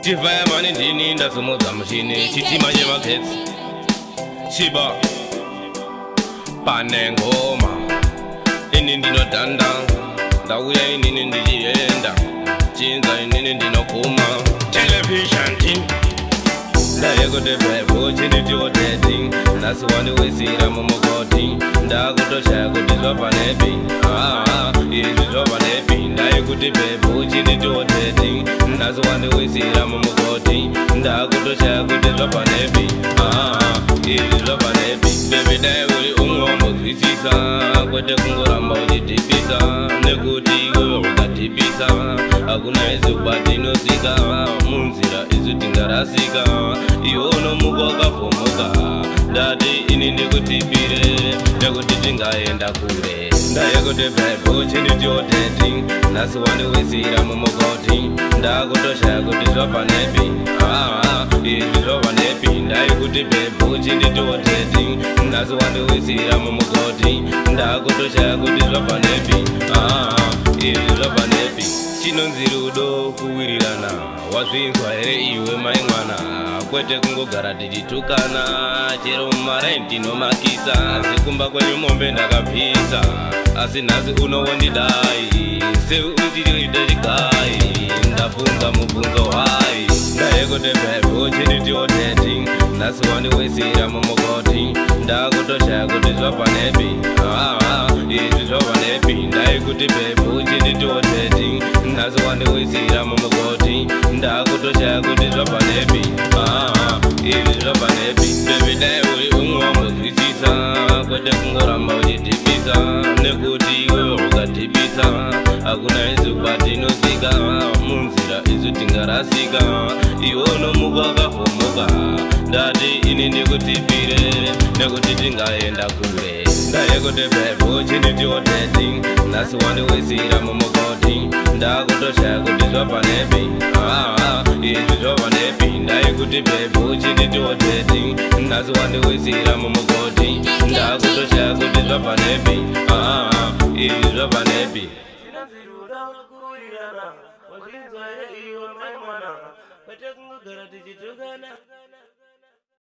Tifaya mani ndini ndasumuza mshini chitimanye magetsi Shiba pane ngoma ini ndinodhanda ndauya inini ndichienda chinza inini ndinokuma television team ndayekuti bhebho chinitioteti nhasi wandiwisira mumugoti ndakutoshaya kuti zvapanepi izvi zvapanepi ndayekuti bhebho chinitioteti nhasi wandiwisira mumugoti ndakutoshaya kuti zvapanepi izvi zvapanepi bebi dai uri umwe wambozwisisa kwete kungoramba uchidhipisa nekuti iwe ukadhipisa hakuna izuba tinosvika munzira isu tingarasika iwe unomuka wakavhomoka ndati ini ndikutipire nekuti tingaenda kure ndayekuti bhebho chinitioteti nhasi wandiwisira mumugoti ndakutoshaya kuti zvapanepi izvi zvapanepi ndayekuti bhebho chinitioteti nhasi wandiwisira mumugoti ndakutoshaya kuti zvapanepi izvi zvapanepi chinonzi rudo kuwirirana wazvinzwa here iwe mai mwana kwete kungogara tichitukana chero mumaraini tinomakisa sekumba kwenyu mombe ndakapisa asi nhasi unowondidai seutichiita chigai ndabvunza mubvunzo hai ndayekuti bhebho chinitioteti nhasi wandiwisira mumugoti ndakutoshaya kuti zvapanepi izvi zvapanepi ndayekuti bhebho chinitioteti nhasi wandiwisira mumugoti ndakutoshaya kuti zvapanepi izvi zvapanepi bebi dai uri umwe wambozwisisa kwete kungoramba uchidhipisa nekuti iwe ukadhipisa hakuna izuba tinosvika munzira isu tingarasika iwe unomuka wakavhomoka ndati ini ndikutipire nekuti tingaenda kure ndayekuti bhebho chinitioteti nhasi wandiwisira mumugoti ndakutoshaya kuti zvapanepi izvi zvapanepi ndayekuti bhebho chinitioteti nhasi wandiwisira mumugoti ndakutoshaya kuti zvapanepi izvi zvapanepi wazvinzwa here iwe mai mwana kwete kungogara tichitukana